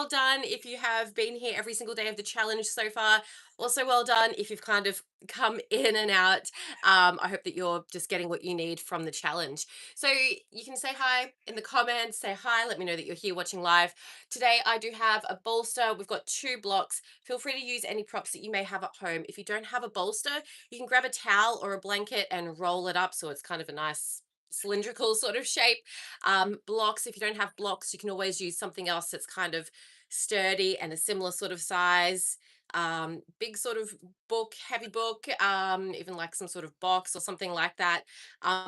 well done if you have been here every single day of the challenge so far. Also, well done if you've kind of come in and out. I hope that you're just getting what you need from the challenge. So you can say hi in the comments, say hi, let me know that you're here watching live. Today, I do have a bolster. We've got 2 blocks. Feel free to use any props that you may have at home. If you don't have a bolster, you can grab a towel or a blanket and roll it up so it's kind of a nice cylindrical sort of shape. Blocks, if you don't have blocks, you can always use something else that's kind of sturdy and a similar sort of size. Big sort of book, heavy book, even like some sort of box or something like that.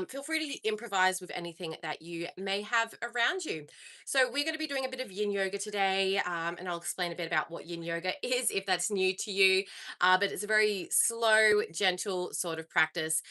Feel free to improvise with anything that you may have around you. So we're going to be doing a bit of yin yoga today, and I'll explain a bit about what yin yoga is if that's new to you. But it's a very slow, gentle sort of practice.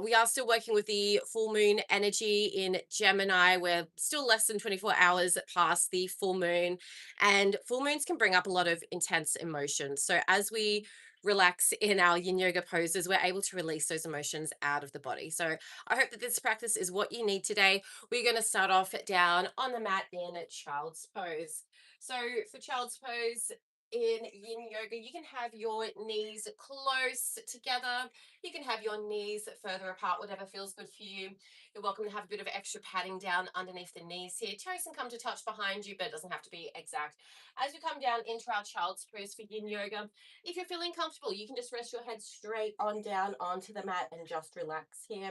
We are still working with the full moon energy in Gemini. We're still less than 24 hours past the full moon, and full moons can bring up a lot of intense emotions. So as we relax in our yin yoga poses, we're able to release those emotions out of the body. So I hope that this practice is what you need today. We're going to start off down on the mat in child's pose. So for child's pose, in yin yoga, you can have your knees close together. You can have your knees further apart, whatever feels good for you. You're welcome to have a bit of extra padding down underneath the knees here. Toes can come to touch behind you, but it doesn't have to be exact. As we come down into our child's pose for yin yoga, if you're feeling comfortable, you can just rest your head straight on down onto the mat and just relax here.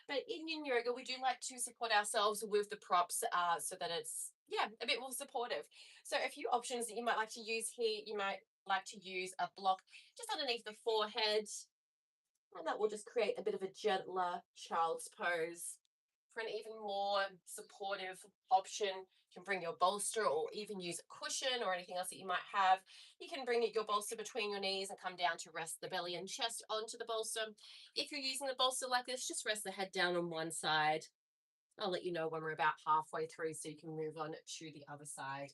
But in yin yoga, we do like to support ourselves with the props so that it's, yeah, a bit more supportive. So a few options that you might like to use here, you might like to use a block just underneath the forehead, and that will just create a bit of a gentler child's pose. For an even more supportive option, you can bring your bolster or even use a cushion or anything else that you might have. You can bring your bolster between your knees and come down to rest the belly and chest onto the bolster. If you're using the bolster like this, just rest the head down on one side. I'll let you know when we're about halfway through so you can move on to the other side.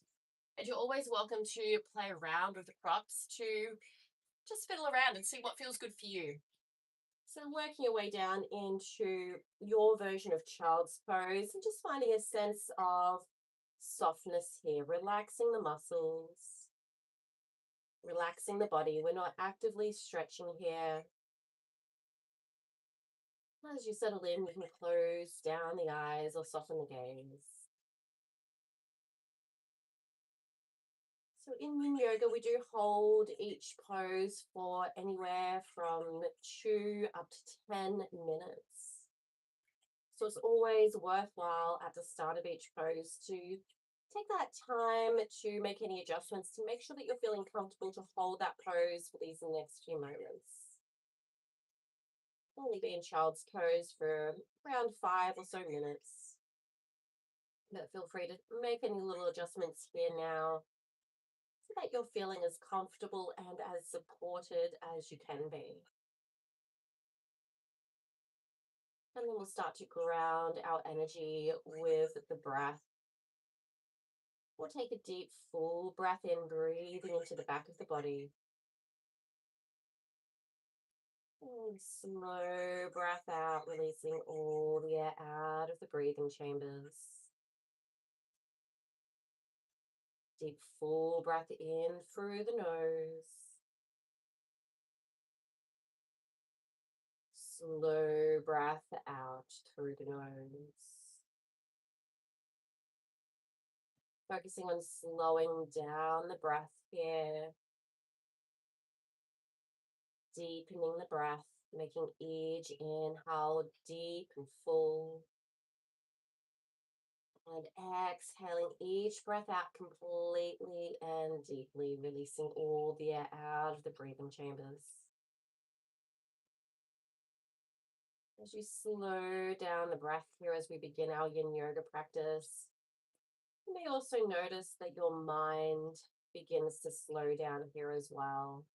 And you're always welcome to play around with the props to just fiddle around and see what feels good for you. So working your way down into your version of child's pose and just finding a sense of softness here, relaxing the muscles, relaxing the body. We're not actively stretching here. As you settle in, you can close down the eyes or soften the gaze. So in yin yoga, we do hold each pose for anywhere from 2 up to 10 minutes. So it's always worthwhile at the start of each pose to take that time to make any adjustments to make sure that you're feeling comfortable to hold that pose for these next few moments. Only be in child's pose for around 5 or so minutes. But feel free to make any little adjustments here now so that you're feeling as comfortable and as supported as you can be. And then we'll start to ground our energy with the breath. We'll take a deep, full breath in, breathing into the back of the body. And slow breath out, releasing all the air out of the breathing chambers. Deep, full breath in through the nose. Slow breath out through the nose. Focusing on slowing down the breath here. Deepening the breath, making each inhale deep and full. And exhaling each breath out completely and deeply, releasing all the air out of the breathing chambers. As you slow down the breath here as we begin our yin yoga practice, you may also notice that your mind begins to slow down here as well.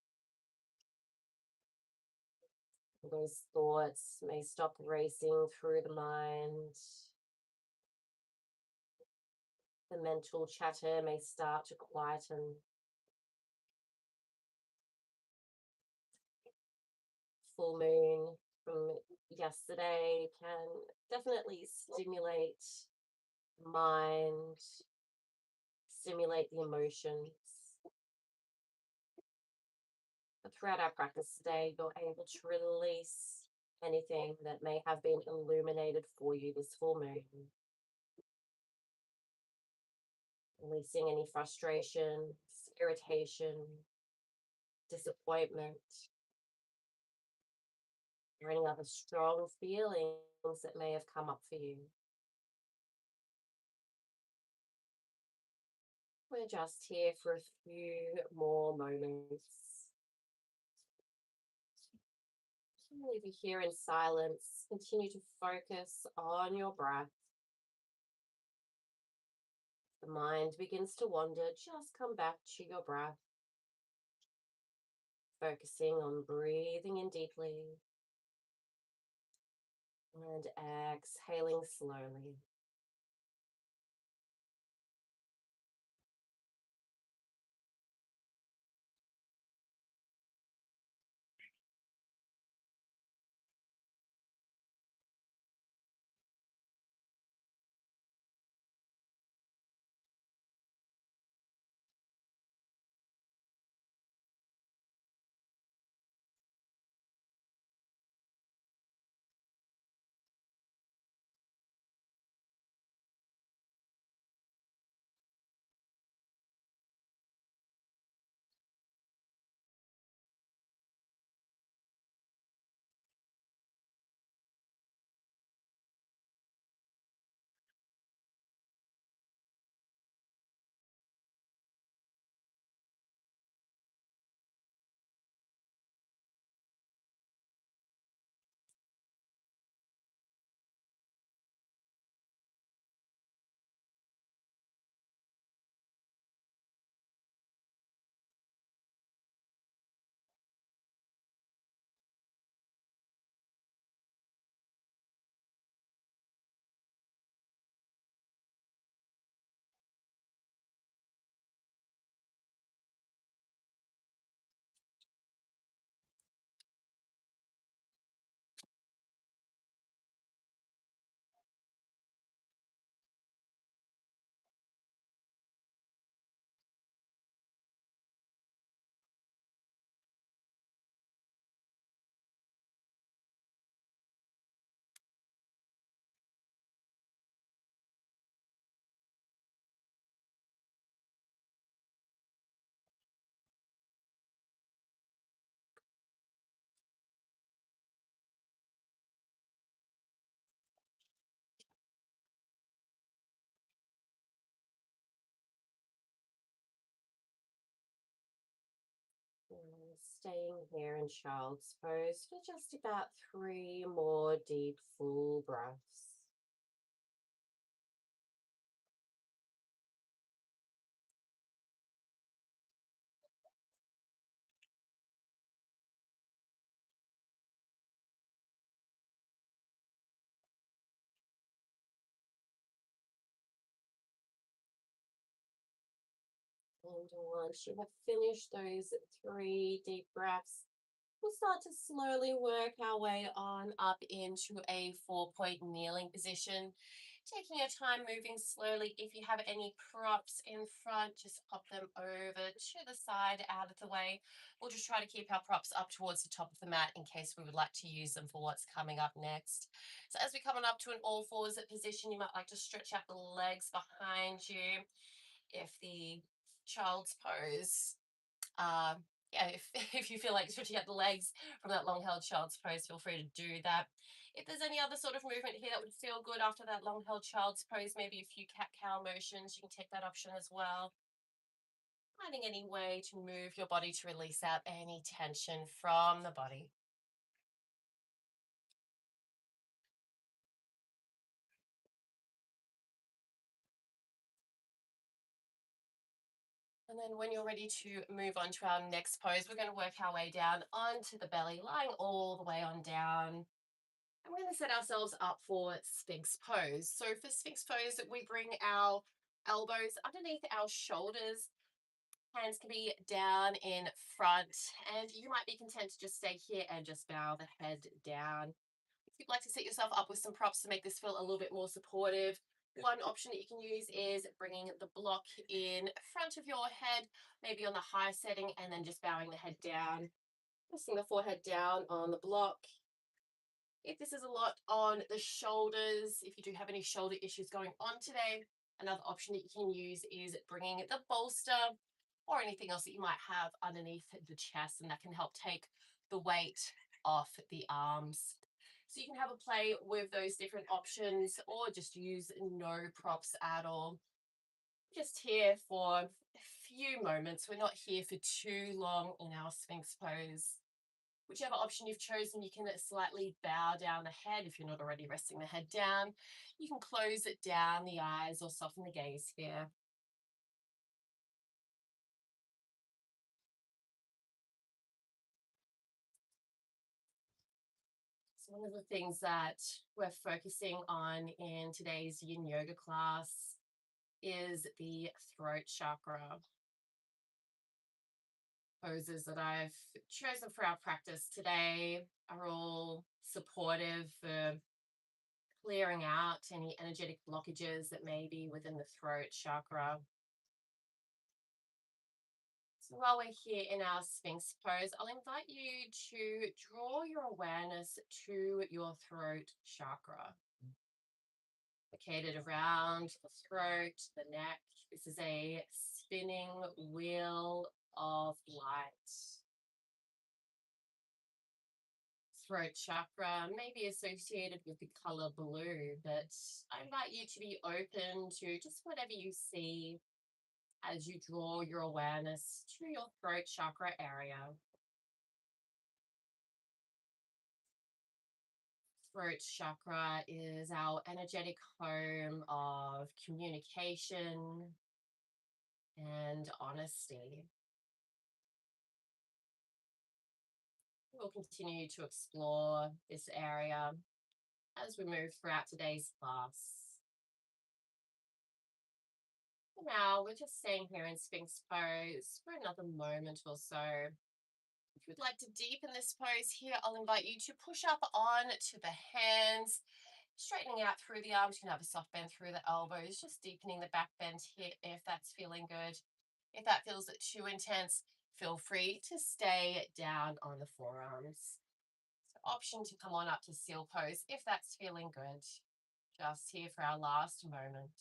Those thoughts may stop racing through the mind. The mental chatter may start to quieten. Full moon from yesterday can definitely stimulate mind, simulate the emotions. But throughout our practice today, you're able to release anything that may have been illuminated for you this full moon, releasing any frustration, irritation, disappointment, or any other strong feelings that may have come up for you. We're just here for a few more moments. I'll leave you here in silence. Continue to focus on your breath. The mind begins to wander, just come back to your breath, focusing on breathing in deeply and exhaling slowly. And staying here in child's pose for just about 3 more deep, full breaths. And once you have finished those 3 deep breaths, we'll start to slowly work our way on up into a 4 point kneeling position. Taking your time moving slowly. If you have any props in front, just pop them over to the side, out of the way. We'll just try to keep our props up towards the top of the mat in case we would like to use them for what's coming up next. So as we come on up to an all fours position, you might like to stretch out the legs behind you. If the child's pose, yeah, if you feel like stretching out the legs from that long held child's pose, feel free to do that. If there's any other sort of movement here that would feel good after that long held child's pose, maybe a few cat cow motions, you can take that option as well. Finding any way to move your body to release out any tension from the body. And then when you're ready to move on to our next pose, we're going to work our way down onto the belly, lying all the way on down. And we're going to set ourselves up for Sphinx pose. So for Sphinx pose, we bring our elbows underneath our shoulders. Hands can be down in front, and you might be content to just stay here and just bow the head down. If you'd like to set yourself up with some props to make this feel a little bit more supportive, One option that you can use is bringing the block in front of your head, maybe on the high setting, and then just bowing the head down, pressing the forehead down on the block. If this is a lot on the shoulders, if you do have any shoulder issues going on today, another option that you can use is bringing the bolster or anything else that you might have underneath the chest, and that can help take the weight off the arms. So you can have a play with those different options or just use no props at all. Just here for a few moments. We're not here for too long in our Sphinx pose. Whichever option you've chosen, you can slightly bow down the head if you're not already resting the head down. You can close it down the eyes or soften the gaze here. So one of the things that we're focusing on in today's yin yoga class is the throat chakra. Poses that I've chosen for our practice today are all supportive for clearing out any energetic blockages that may be within the throat chakra. So while we're here in our Sphinx pose, I'll invite you to draw your awareness to your throat chakra, located around the throat, the neck. This is a spinning wheel of light. Throat chakra may be associated with the color blue, but I invite you to be open to just whatever you see as you draw your awareness to your throat chakra area. Throat chakra is our energetic home of communication and honesty. We'll continue to explore this area as we move throughout today's class. For now, we're just staying here in Sphinx pose for another moment or so. If you'd like to deepen this pose here, I'll invite you to push up on to the hands, straightening out through the arms. You can have a soft bend through the elbows, just deepening the back bend here if that's feeling good. If that feels too intense, feel free to stay down on the forearms. So option to come on up to seal pose if that's feeling good. Just here for our last moment.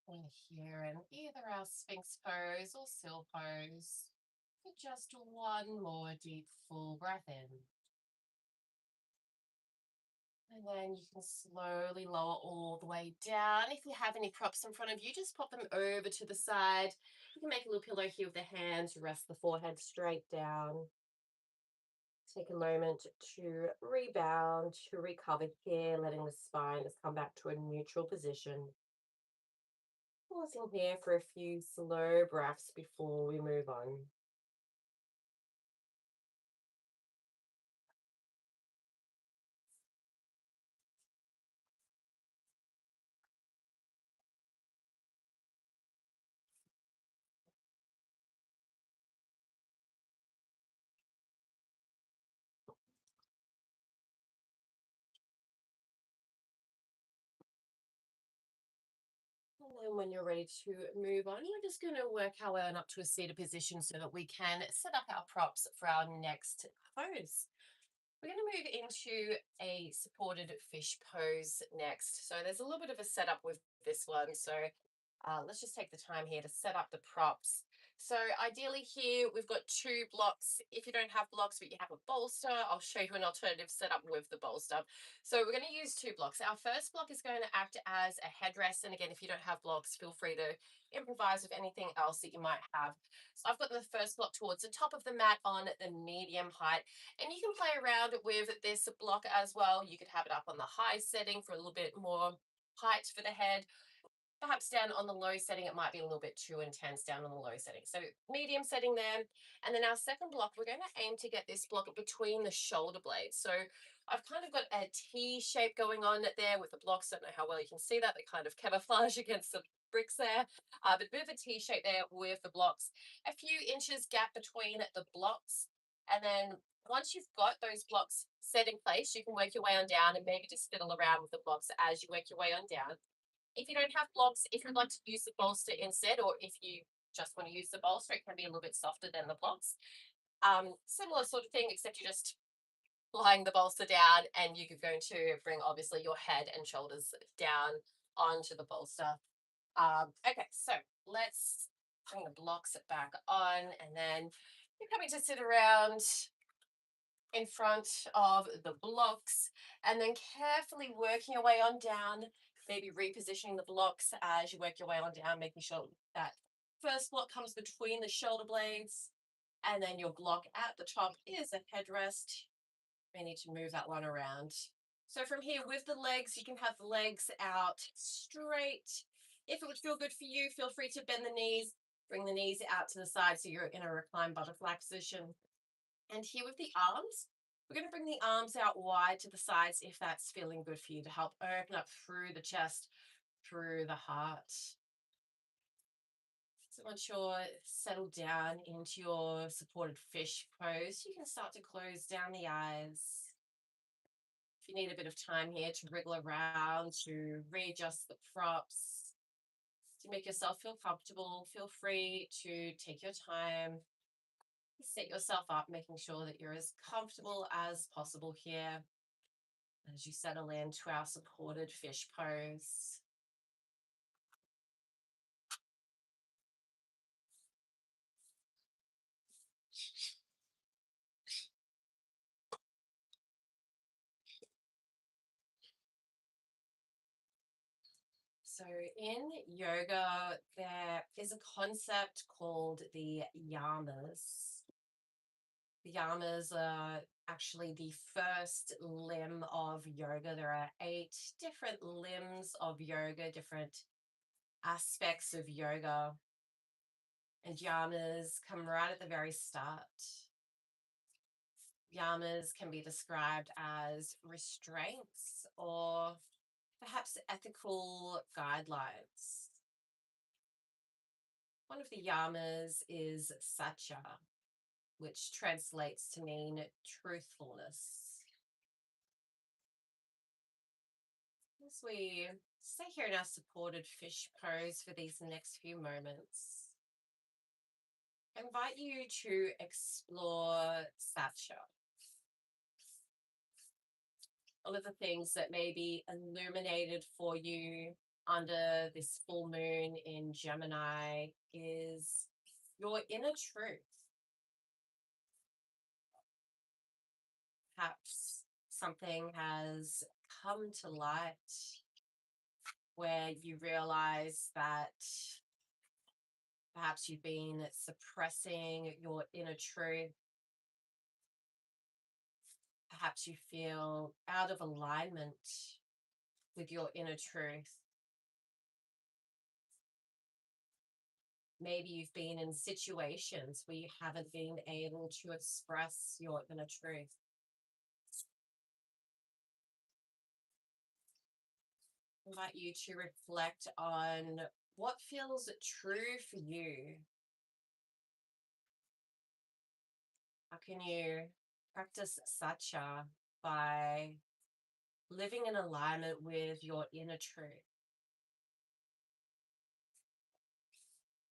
We're here in either our Sphinx pose or seal pose for just one more deep, full breath in. And then you can slowly lower all the way down. If you have any props in front of you, just pop them over to the side. You can make a little pillow here with the hands, rest the forehead straight down. Take a moment to rebound, to recover here, letting the spine just come back to a neutral position. Pausing here for a few slow breaths before we move on. And then when you're ready to move on, we're just going to work our way on up to a seated position so that we can set up our props for our next pose. We're going to move into a supported fish pose next. So there's a little bit of a setup with this one. So let's just take the time here to set up the props. So ideally here, we've got two blocks. If you don't have blocks, but you have a bolster, I'll show you an alternative setup with the bolster. So we're going to use two blocks. Our first block is going to act as a headrest. And again, if you don't have blocks, feel free to improvise with anything else that you might have. So I've got the first block towards the top of the mat on the medium height. And you can play around with this block as well. You could have it up on the high setting for a little bit more height for the head. Perhaps down on the low setting, it might be a little bit too intense down on the low setting. So medium setting there. And then our second block, we're going to aim to get this block between the shoulder blades. So I've kind of got a T shape going on there with the blocks. I don't know how well you can see that. They kind of camouflage against the bricks there. But a bit of a T shape there with the blocks. A few inches gap between the blocks. And then once you've got those blocks set in place, you can work your way on down and maybe just fiddle around with the blocks as you work your way on down. If you don't have blocks, if you'd like to use the bolster instead, or if you just want to use the bolster, it can be a little bit softer than the blocks. Similar sort of thing, except you're just lying the bolster down and you're going to bring obviously your head and shoulders down onto the bolster. Okay, so let's bring the blocks back on, and then you're coming to sit around in front of the blocks and then carefully working your way on down, maybe repositioning the blocks as you work your way on down, making sure that first block comes between the shoulder blades and then your block at the top is a headrest. We need to move that one around. So from here with the legs, you can have the legs out straight. If it would feel good for you, feel free to bend the knees, bring the knees out to the side so you're in a reclined butterfly position. And here with the arms, we're going to bring the arms out wide to the sides if that's feeling good for you, to help open up through the chest, through the heart. So once you're settled down into your supported fish pose, you can start to close down the eyes. If you need a bit of time here to wriggle around, to readjust the props, to make yourself feel comfortable, feel free to take your time. Set yourself up, making sure that you're as comfortable as possible here as you settle into our supported fish pose. So in yoga, there is a concept called the yamas. The yamas are actually the first limb of yoga. There are 8 different limbs of yoga, different aspects of yoga. And yamas come right at the very start. Yamas can be described as restraints or perhaps ethical guidelines. One of the yamas is satya, which translates to mean truthfulness. As we stay here in our supported fish pose for these next few moments, I invite you to explore satya. All of the things that may be illuminated for you under this full moon in Gemini is your inner truth. Perhaps something has come to light where you realize that perhaps you've been suppressing your inner truth. Perhaps you feel out of alignment with your inner truth. Maybe you've been in situations where you haven't been able to express your inner truth. I invite you to reflect on what feels true for you. How can you practice satya by living in alignment with your inner truth?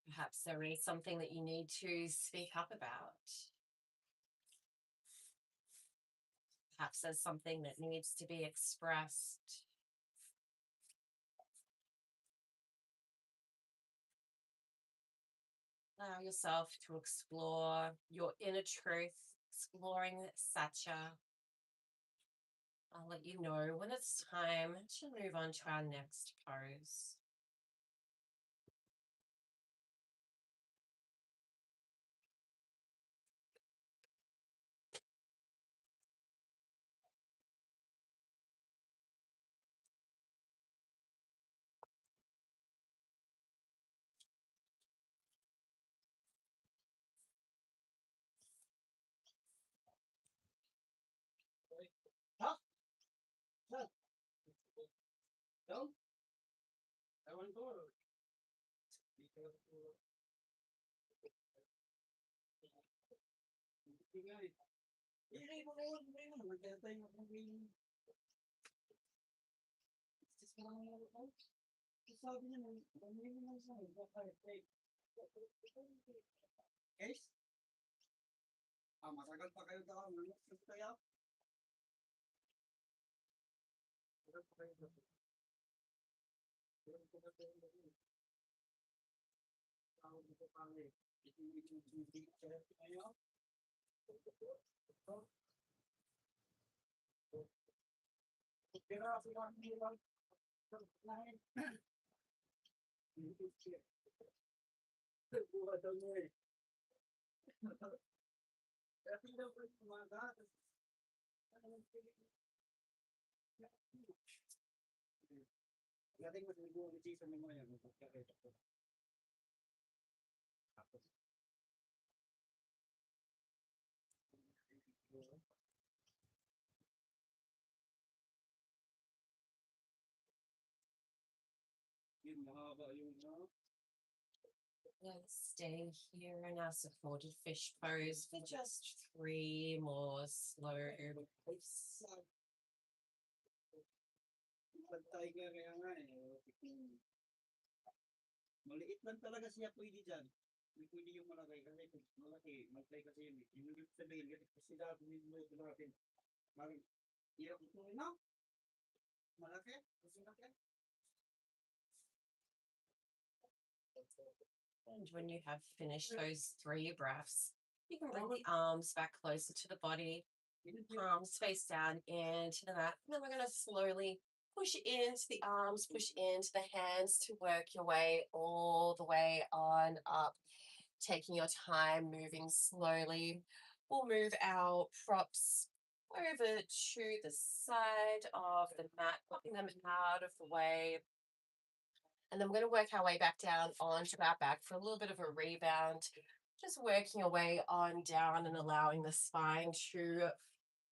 Perhaps there is something that you need to speak up about. perhaps there's something that needs to be expressed. Allow yourself to explore your inner truth, exploring Satya. I'll let you know when it's time to move on to our next pose. Let's stay here in our supported fish pose for just 3 more slow breaths. Maliit lang talaga siya pwede dyan. Hindi pwede yung malaki kasi kung malaki, malaki kasi yun. Yung ibig sabihin, kasi dati nito natin. Parang, hirap ito na. Malaki, kasi malaki. And when you have finished those 3 breaths, you can bring the arms back closer to the body, palms face down into the mat. And then we're going to slowly push into the arms, push into the hands to work your way all the way on up, taking your time, moving slowly. We'll move our props over to the side of the mat, popping them out of the way. And then we're going to work our way back down onto our back for a little bit of a rebound, just working our way on down and allowing the spine to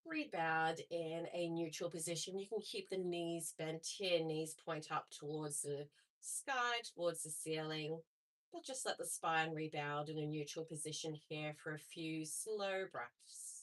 rebound in a neutral position. You can keep the knees bent here, knees point up towards the sky, towards the ceiling, but just let the spine rebound in a neutral position here for a few slow breaths.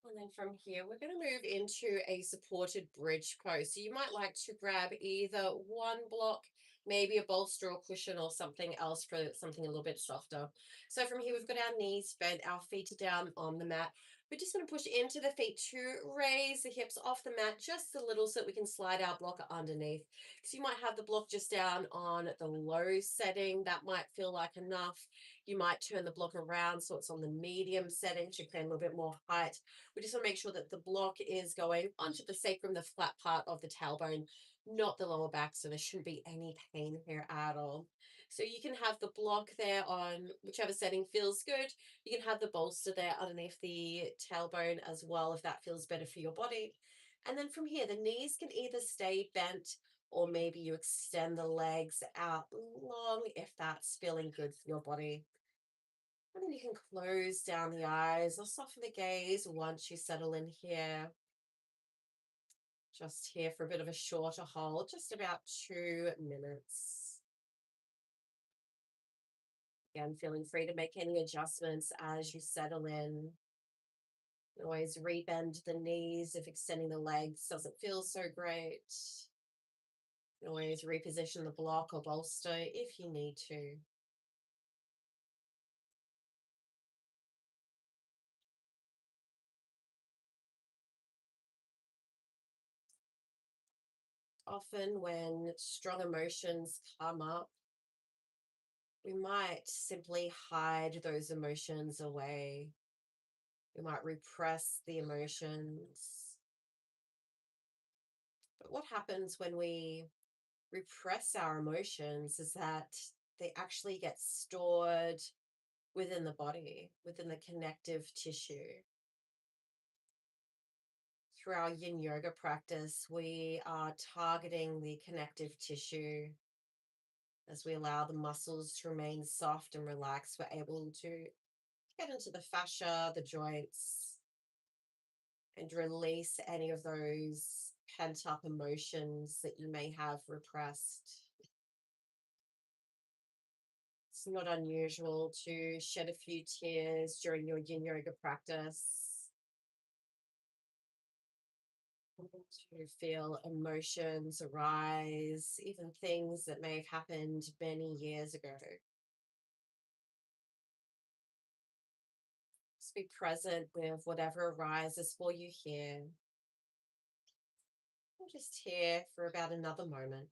And then from here, we're going to move into a supported bridge pose. So you might like to grab either one block, maybe a bolster or cushion or something else for something a little bit softer. So from here, we've got our knees bent, our feet are down on the mat. We're just going to push into the feet to raise the hips off the mat just a little so that we can slide our block underneath. So you might have the block just down on the low setting. That might feel like enough. You might turn the block around so it's on the medium setting to create a little bit more height. We just want to make sure that the block is going onto the sacrum, the flat part of the tailbone, not the lower back. So there shouldn't be any pain here at all. So you can have the block there on whichever setting feels good. You can have the bolster there underneath the tailbone as well, if that feels better for your body. And then from here, the knees can either stay bent or maybe you extend the legs out long if that's feeling good for your body. And then you can close down the eyes or soften the gaze once you settle in here. Just here for a bit of a shorter hold, just about 2 minutes. Again, feeling free to make any adjustments as you settle in. Always rebend the knees if extending the legs doesn't feel so great. Always reposition the block or bolster if you need to. Often when strong emotions come up, we might simply hide those emotions away. We might repress the emotions. But what happens when we repress our emotions is that they actually get stored within the body, within the connective tissue. Through our yin yoga practice, we are targeting the connective tissue. As we allow the muscles to remain soft and relaxed, we're able to get into the fascia, the joints, and release any of those pent up emotions that you may have repressed. It's not unusual to shed a few tears during your yin yoga practice, to feel emotions arise, even things that may have happened many years ago. Just be present with whatever arises for you here. I'm just here for about another moment.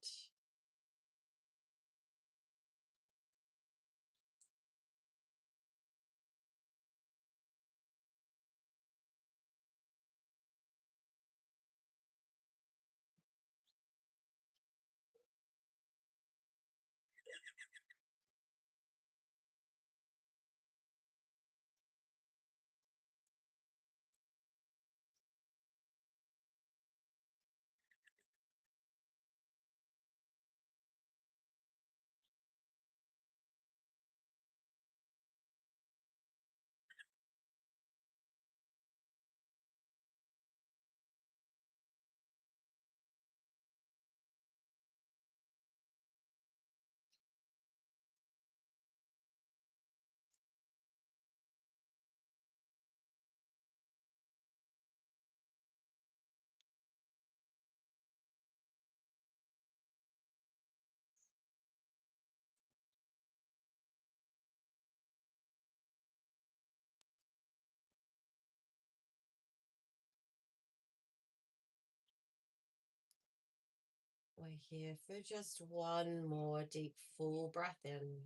We're here for just one more deep, full breath in.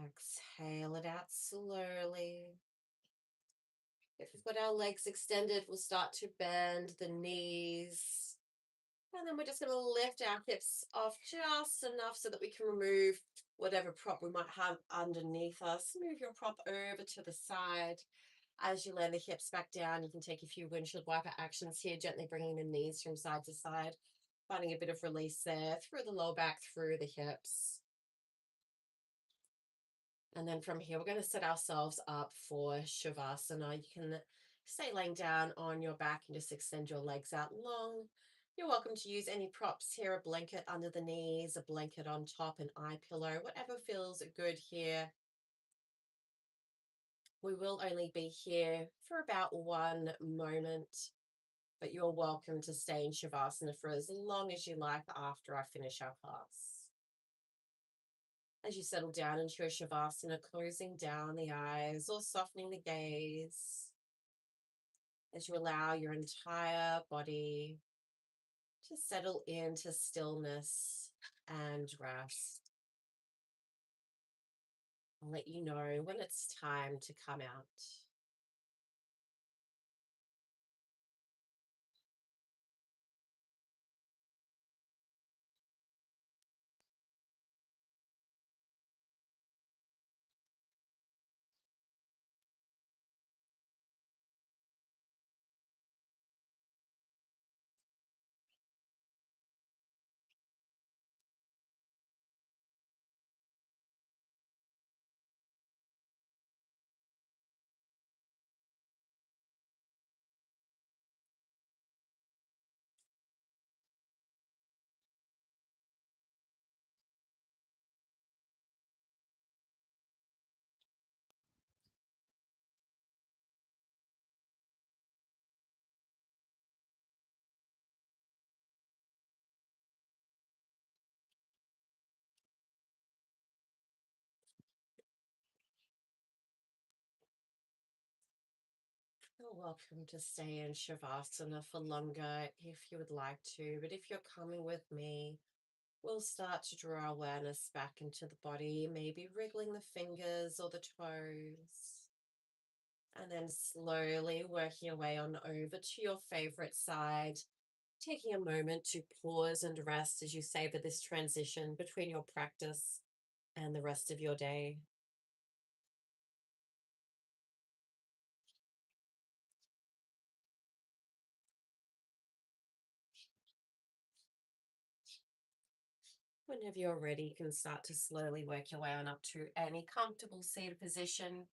Exhale it out slowly. If we've got our legs extended, we'll start to bend the knees. And then we're just going to lift our hips off just enough so that we can remove whatever prop we might have underneath us. Move your prop over to the side. As you land the hips back down, you can take a few windshield wiper actions here, gently bringing the knees from side to side, finding a bit of release there through the lower back, through the hips. And then from here, we're going to set ourselves up for Shavasana. You can stay laying down on your back and just extend your legs out long. You're welcome to use any props here, a blanket under the knees, a blanket on top, an eye pillow, whatever feels good here. We will only be here for about 1 moment, but you're welcome to stay in Shavasana for as long as you like after I finish our class. As you settle down into your Shavasana, closing down the eyes or softening the gaze, as you allow your entire body to settle into stillness and rest. I'll let you know when it's time to come out. You're welcome to stay in Shavasana for longer if you would like to, but if you're coming with me, we'll start to draw awareness back into the body, maybe wriggling the fingers or the toes, and then slowly working your way on over to your favorite side, taking a moment to pause and rest as you savor this transition between your practice and the rest of your day. Whenever you're ready, you can start to slowly work your way on up to any comfortable seated position,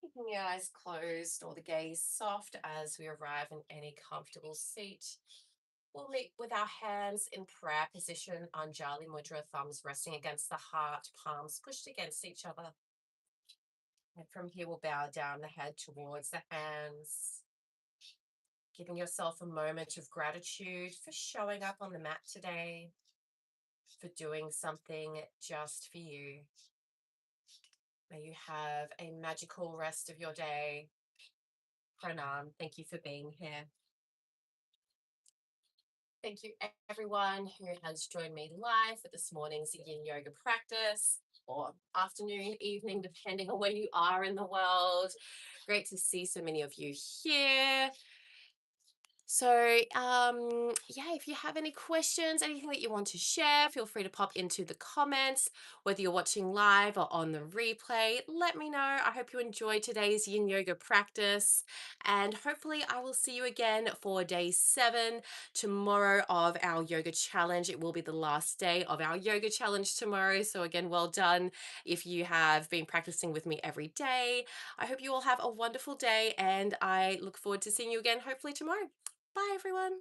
keeping your eyes closed or the gaze soft as we arrive in any comfortable seat. We'll meet with our hands in prayer position, Anjali Mudra, thumbs resting against the heart, palms pushed against each other. And from here, we'll bow down the head towards the hands, giving yourself a moment of gratitude for showing up on the mat today, for doing something just for you. May you have a magical rest of your day. Pranam, thank you for being here. Thank you, everyone who has joined me live for this morning's yin yoga practice, or afternoon, evening, depending on where you are in the world. Great to see so many of you here. So, yeah, if you have any questions, anything that you want to share, feel free to pop into the comments, whether you're watching live or on the replay. Let me know. I hope you enjoyed today's yin yoga practice, and hopefully, I will see you again for day 7 tomorrow of our yoga challenge. It will be the last day of our yoga challenge tomorrow. So, again, well done if you have been practicing with me every day. I hope you all have a wonderful day, and I look forward to seeing you again, hopefully, tomorrow. Bye, everyone.